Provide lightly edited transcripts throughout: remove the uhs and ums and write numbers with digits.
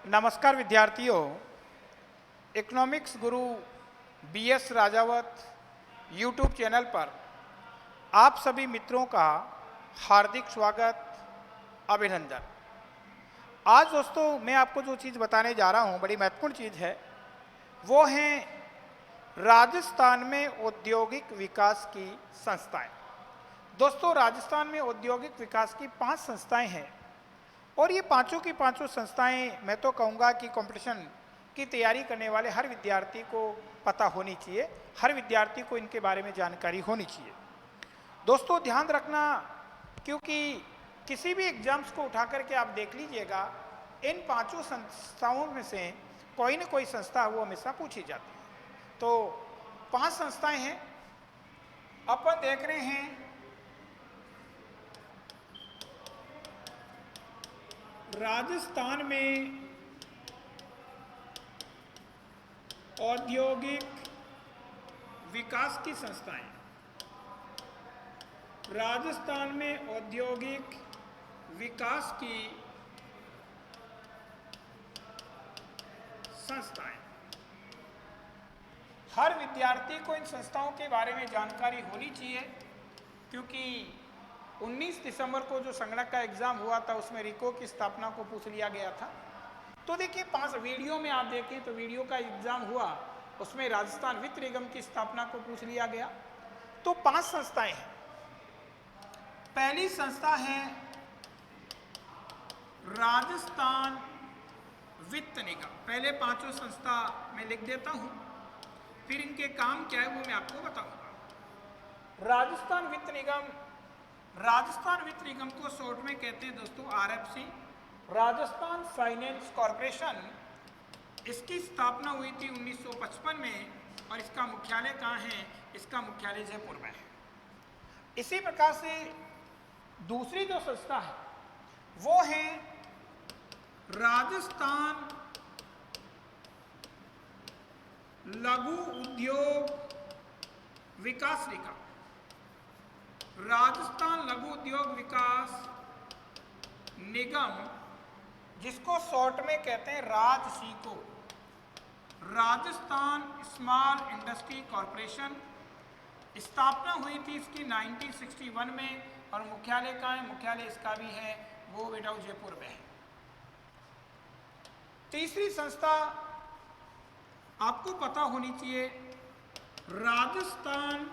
नमस्कार विद्यार्थियों, इकोनॉमिक्स गुरु BS Rajawat YouTube channel पर आप सभी मित्रों का हार्दिक स्वागत, अभिनंदन। आज दोस्तों मैं आपको जो चीज़ बताने जा रहा हूँ बड़ी महत्वपूर्ण चीज़ है, वो है राजस्थान में औद्योगिक विकास की संस्थाएं। दोस्तों राजस्थान में औद्योगिक विकास की 5 संस्थाएं हैं और ये पांचों की पांचों संस्थाएं मैं तो कहूँगा कि कंपटीशन की तैयारी करने वाले हर विद्यार्थी को पता होनी चाहिए, हर विद्यार्थी को इनके बारे में जानकारी होनी चाहिए। दोस्तों ध्यान रखना, क्योंकि किसी भी एग्जाम्स को उठा करके आप देख लीजिएगा, इन पांचों संस्थाओं में से कोई न कोई संस्था वो हमेशा पूछी जाती है। तो 5 संस्थाएं हैं, अपन देख रहे हैं राजस्थान में औद्योगिक विकास की संस्थाएं। राजस्थान में औद्योगिक विकास की संस्थाएं। हर विद्यार्थी को इन संस्थाओं के बारे में जानकारी होनी चाहिए, क्योंकि 19 दिसंबर को जो संगणक का एग्जाम हुआ था उसमें रिको की स्थापना को पूछ लिया गया था। तो देखिए 5 वीडियो में आप देखें तो वीडियो का एग्जाम हुआ, उसमें राजस्थान वित्त निगम की स्थापना को पूछ लिया गया। तो 5 संस्थाएं हैं। पहली संस्था है राजस्थान वित्त निगम। पहले 5 संस्था मैं लिख देता हूं, फिर इनके काम क्या है वो मैं आपको बताऊंगा। राजस्थान वित्त निगम, राजस्थान वित्त निगम को शॉर्ट में कहते हैं दोस्तों आरएफसी, राजस्थान फाइनेंस कॉरपोरेशन। इसकी स्थापना हुई थी 1955 में और इसका मुख्यालय कहाँ है? इसका मुख्यालय जयपुर में है। इसी प्रकार से दूसरी जो संस्था है वो है राजस्थान लघु उद्योग विकास निगम। राजस्थान लघु उद्योग विकास निगम, जिसको शॉर्ट में कहते हैं राजसीको, राजस्थान स्मॉल इंडस्ट्री कॉरपोरेशन। स्थापना हुई थी इसकी 1961 में और मुख्यालय कहाँ है? मुख्यालय इसका भी है, वो बेटा जयपुर में है। तीसरी संस्था आपको पता होनी चाहिए, Rajasthan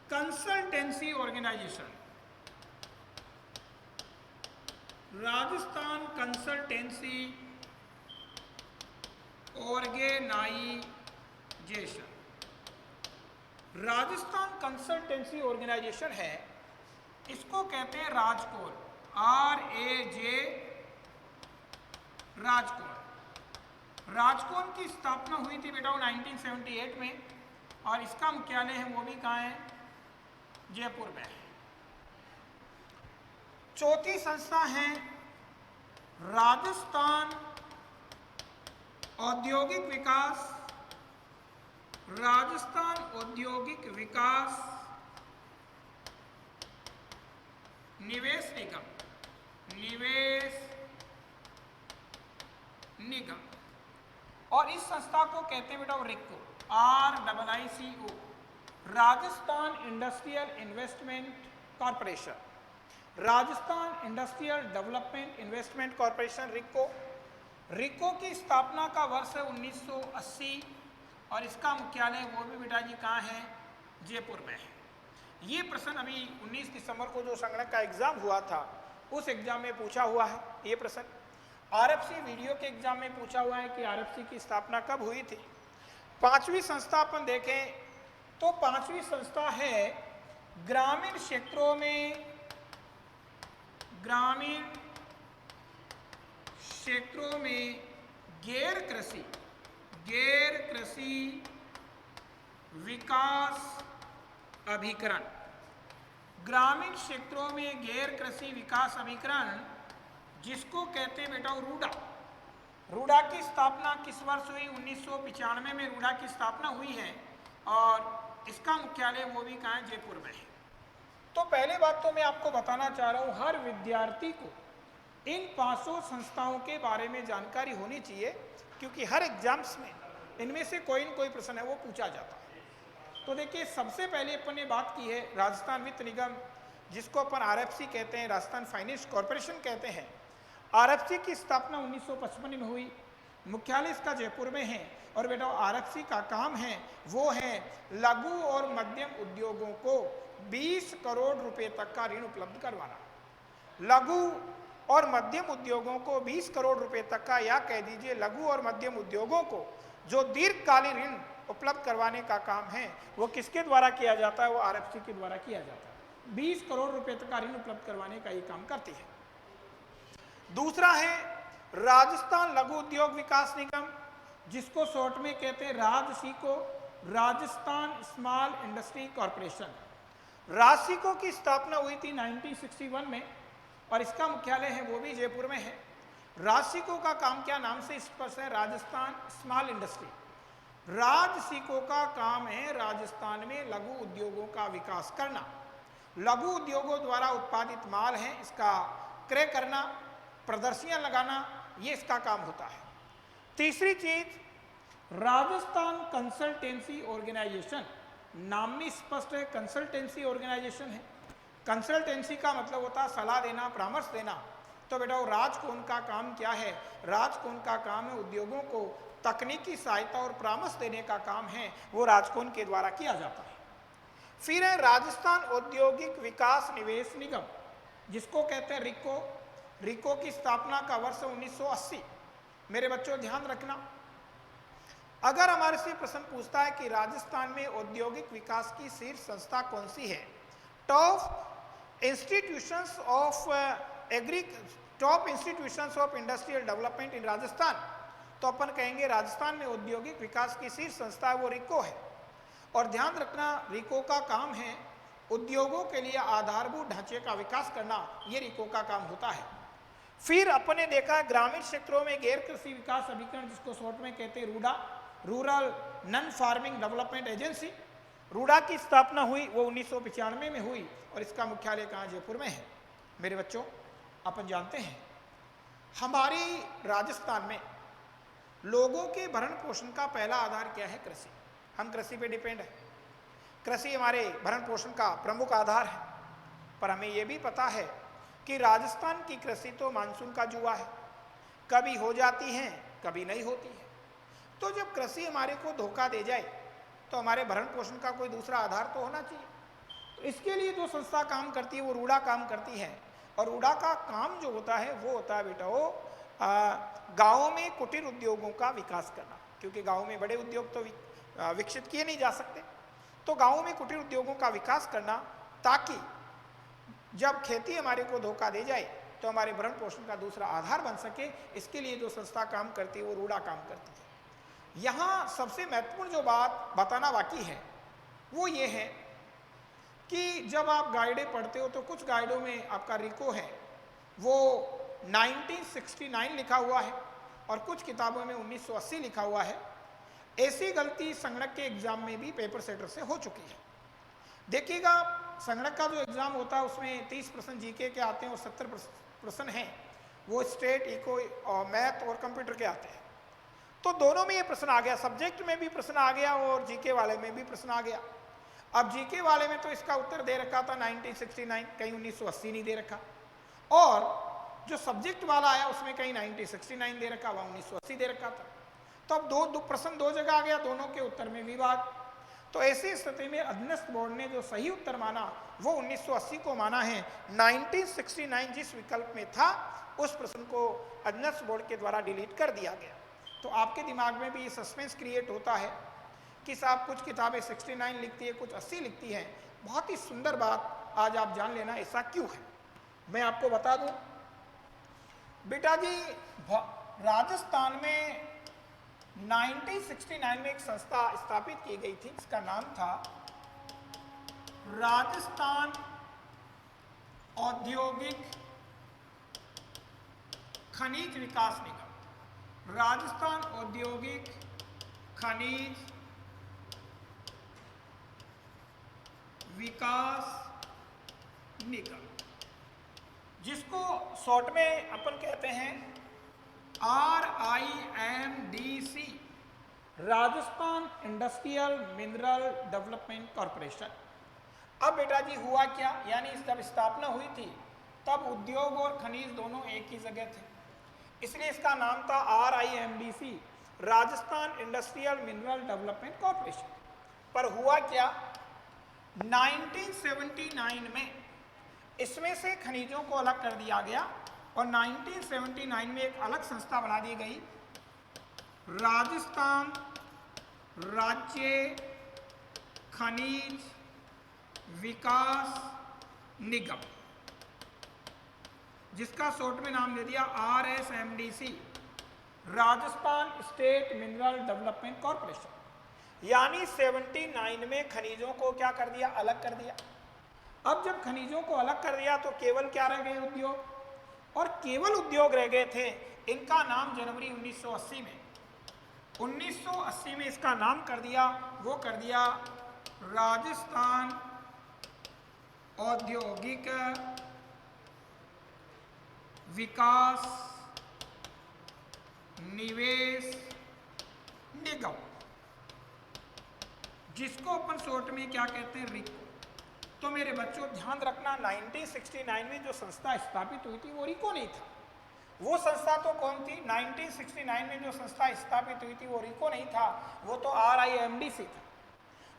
consultancy organisation. Rajasthan consultancy organisation, Rajasthan consultancy organisation है, इसको कहते हैं राजकोर, RAJ, राजकोर। राजकोर की स्थापना हुई थी बेटा 1978 में और इसका मुख्यालय है वो भी कहाँ है? जयपुर में है। चौथी संस्था है राजस्थान औद्योगिक विकास, राजस्थान औद्योगिक विकास निवेश निगम, निवेश निगम। और इस संस्था को कहते हैं बेटा रिको, RIICO, Rajasthan industrial investment corporation, Rajasthan industrial development investment corporation, रिको। रिको की स्थापना का वर्ष है 1980 और इसका मुख्यालय वो भी बेटा जी कहाँ है? जयपुर में है। ये प्रश्न अभी 19 दिसंबर को जो संगणक का एग्जाम हुआ था उस एग्जाम में पूछा हुआ है। ये प्रश्न RFC वीडियो के एग्जाम में पूछा हुआ है कि RFC की स्थापना कब हुई थी। 5वीं संस्था अपन देखें तो 5वीं संस्था है ग्रामीण क्षेत्रों में, ग्रामीण क्षेत्रों में गैर कृषि विकास अभिकरण। ग्रामीण क्षेत्रों में गैर कृषि विकास अभिकरण, जिसको कहते हैं बेटा रूडा। रूडा की स्थापना किस वर्ष हुई? 1995 में रूडा की स्थापना हुई है और इसका मुख्यालय वो भी कहाँ है? जयपुर में है। तो पहले बात तो मैं आपको बताना चाह रहा हूँ, हर विद्यार्थी को इन 500 संस्थाओं के बारे में जानकारी होनी चाहिए, क्योंकि हर एग्जाम्स में इनमें से कोई न कोई प्रश्न है वो पूछा जाता है। तो देखिए, सबसे पहले अपन ने बात की है राजस्थान वित्त निगम, जिसको अपन आरएफसी कहते हैं, राजस्थान फाइनेंस कॉरपोरेशन कहते हैं। आरएफसी की स्थापना 1955 में हुई, मुख्यालय इसका जयपुर में है। और बेटा, आरएफसी का काम है वो है लघु और मध्यम उद्योगों को 20 करोड़ रुपए तक का ऋण उपलब्ध करवाना। लघु और मध्यम उद्योगों को 20 करोड़ रुपए तक का, या कह दीजिए लघु और मध्यम उद्योगों को जो दीर्घकालीन ऋण उपलब्ध करवाने का काम है वो किसके द्वारा किया जाता है? वो आरएफसी के द्वारा किया जाता है। 20 करोड़ रुपए तक का ऋण उपलब्ध करवाने का ये काम करती है। दूसरा है राजस्थान लघु उद्योग विकास निगम, जिसको शॉर्ट में कहते हैं राजसीको, राजस्थान स्मॉल इंडस्ट्री कॉरपोरेशन। राजसीको की स्थापना हुई थी 1961 में और इसका मुख्यालय है वो भी जयपुर में है। राजसीको का काम क्या, नाम से स्पष्ट है, राजस्थान स्मॉल इंडस्ट्री। राजसीको का काम है राजस्थान में लघु उद्योगों का विकास करना। लघु उद्योगों द्वारा उत्पादित माल है इसका क्रय करना, प्रदर्शनियां लगाना, ये इसका काम होता है। तीसरी चीज, राजस्थान कंसल्टेंसी ऑर्गेनाइजेशन, नाम में स्पष्ट है कंसल्टेंसी ऑर्गेनाइजेशन है। कंसल्टेंसी का मतलब होता है सलाह देना, परामर्श देना। तो बेटा, वो राजकोन का काम क्या है? राजकोन का काम है उद्योगों को तकनीकी सहायता और परामर्श देने का काम है, वो राजकोन के द्वारा किया जाता है। फिर है राजस्थान औद्योगिक विकास निवेश निगम, जिसको कहते हैं रिको। रिको की स्थापना का वर्ष 1980। मेरे बच्चों ध्यान रखना, अगर हमारे से प्रश्न पूछता है कि राजस्थान में औद्योगिक विकास की शीर्ष संस्था कौन सी है, top institutions of industrial development in Rajasthan, तो अपन कहेंगे राजस्थान में औद्योगिक विकास की शीर्ष संस्था है वो रिको है। और ध्यान रखना, रिको का काम है उद्योगों के लिए आधारभूत ढांचे का विकास करना, ये रिको का काम होता है। फिर अपन ने देखा ग्रामीण क्षेत्रों में गैर कृषि विकास अभिकरण, जिसको शॉर्ट में कहते हैं RUDA, rural non farming development agency. RUDA की स्थापना हुई वो 1995 में हुई और इसका मुख्यालय कहाँ? जयपुर में है। मेरे बच्चों, अपन जानते हैं हमारी राजस्थान में लोगों के भरण पोषण का पहला आधार क्या है? कृषि। हम कृषि पे डिपेंड है, कृषि हमारे भरण पोषण का प्रमुख आधार है। पर हमें यह भी पता है कि राजस्थान की कृषि तो मानसून का जुआ है, कभी हो जाती है कभी नहीं होती है। तो जब कृषि हमारे को धोखा दे जाए तो हमारे भरण पोषण का कोई दूसरा आधार तो होना चाहिए। तो इसके लिए जो संस्था काम करती है वो रूडा काम करती है। और रूडा का काम जो होता है वो होता है बेटा वो गाँव में कुटीर उद्योगों का विकास करना, क्योंकि गाँव में बड़े उद्योग तो विकसित किए नहीं जा सकते। तो गाँव में कुटीर उद्योगों का विकास करना, ताकि जब खेती हमारे को धोखा दे जाए तो हमारे भरण पोषण का दूसरा आधार बन सके। इसके लिए जो संस्था काम करती है वो रूडा काम करती है। यहाँ सबसे महत्वपूर्ण जो बात बताना बाकी है वो ये है कि जब आप गाइडें पढ़ते हो तो कुछ गाइडों में आपका रिको है वो 1969 लिखा हुआ है और कुछ किताबों में 1980 लिखा हुआ है। ऐसी गलती संगणक के एग्जाम में भी पेपर सेटर से हो चुकी है। देखिएगा, संगणक का जो एग्जाम होता है उसमें 30 प्रश्न जीके के आते हैं और 70 प्रश्न हैं वो स्टेट, इको और मैथ और कंप्यूटर के आते हैं। तो दोनों में ये प्रश्न आ गया, सब्जेक्ट में भी प्रश्न आ गया और जीके वाले में भी प्रश्न आ गया। अब जीके वाले में तो इसका उत्तर दे रखा था 1969, कहीं 1980 नहीं दे रखा, और जो सब्जेक्ट वाला आया उसमें कहीं 1969 दे रखा, वहाँ 1980 दे रखा था। तो अब दो प्रश्न दो जगह आ गया, दोनों के उत्तर में विवाद। तो ऐसी स्थिति में अधीनस्थ बोर्ड ने जो सही उत्तर माना वो 1980 को माना है। 1969 जिस विकल्प में था उस प्रश्न को अधीनस्थ बोर्ड के द्वारा डिलीट कर दिया गया। तो आपके दिमाग में भी ये सस्पेंस क्रिएट होता है कि साहब कुछ किताबें 69 लिखती है, कुछ 80 लिखती हैं। बहुत ही सुंदर बात आज आप जान लेना ऐसा क्यों है। मैं आपको बता दूं बेटा जी, राजस्थान में 1969 में एक संस्था स्थापित की गई थी, इसका नाम था राजस्थान औद्योगिक खनिज विकास निगम। राजस्थान औद्योगिक खनिज विकास निगम। जिसको शॉर्ट में अपन कहते हैं RIMDC, Rajasthan industrial mineral development corporation. अब बेटा जी हुआ क्या, यानी जब स्थापना हुई थी तब उद्योग और खनिज दोनों एक ही जगह थे, इसलिए इसका नाम था RIMDC, Rajasthan industrial mineral development corporation. पर हुआ क्या, 1979 में इसमें से खनिजों को अलग कर दिया गया और 1979 में एक अलग संस्था बना दी गई, राजस्थान राज्य खनिज विकास निगम, जिसका शॉर्ट में नाम दे दिया RSMDC, Rajasthan state mineral development corporation. यानी 79 में खनिजों को क्या कर दिया, अलग कर दिया। अब जब खनिजों को अलग कर दिया तो केवल क्या रह गए, उद्योग, और केवल उद्योग रह गए थे। इनका नाम जनवरी 1980 में इसका नाम कर दिया, वो कर दिया राजस्थान औद्योगिक विकास निवेश निगम, जिसको अपन शॉर्ट में क्या कहते हैं, रिको। तो मेरे बच्चों ध्यान रखना, 1969 में जो संस्था स्थापित हुई थी वो रिको नहीं था। वो संस्था तो कौन थी, 1969 में जो संस्था स्थापित हुई थी वो रिको नहीं था, वो तो RIMDC था।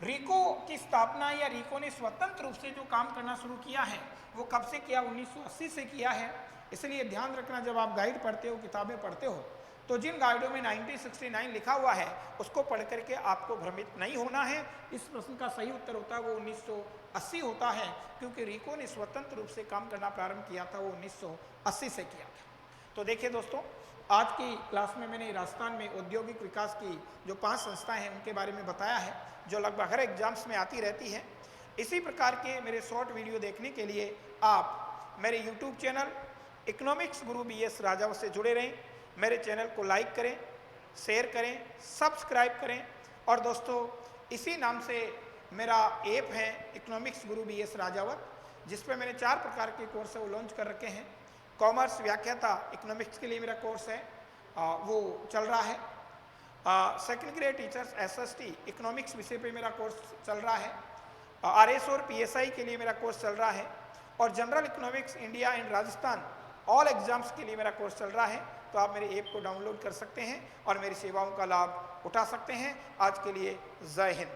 रिको की स्थापना या रिको ने स्वतंत्र रूप से जो काम करना शुरू किया है वो कब से किया, 1980 से किया है। इसलिए ध्यान रखना, जब आप गाइड पढ़ते हो, किताबें पढ़ते हो, तो जिन गाइडों में 1969 लिखा हुआ है उसको पढ़ करके आपको भ्रमित नहीं होना है। इस प्रश्न का सही उत्तर होता है वो 1980 होता है, क्योंकि रिको ने स्वतंत्र रूप से काम करना प्रारंभ किया था, वो 1980 से किया था। तो देखिए दोस्तों, आज की क्लास में मैंने राजस्थान में औद्योगिक विकास की जो 5 संस्थाएं हैं उनके बारे में बताया है, जो लगभग हर एग्जाम्स में आती रहती हैं। इसी प्रकार के मेरे शॉर्ट वीडियो देखने के लिए आप मेरे यूट्यूब चैनल इकोनॉमिक्स गुरु BS राजावत से जुड़े रहें। मेरे चैनल को लाइक करें, शेयर करें, सब्सक्राइब करें। और दोस्तों इसी नाम से मेरा ऐप है इकोनॉमिक्स गुरु BS राजावत, जिस पर मैंने 4 प्रकार के कोर्स वो लॉन्च कर रखे हैं। कॉमर्स व्याख्याता इकोनॉमिक्स के लिए मेरा कोर्स है, वो चल रहा है। Second grade teachers SST economics विषय पे मेरा कोर्स चल रहा है। RS और PSI के लिए मेरा कोर्स चल रहा है। और general economics India and Rajasthan all exams के लिए मेरा कोर्स चल रहा है। तो आप मेरे ऐप को डाउनलोड कर सकते हैं और मेरी सेवाओं का लाभ उठा सकते हैं। आज के लिए जय हिंद।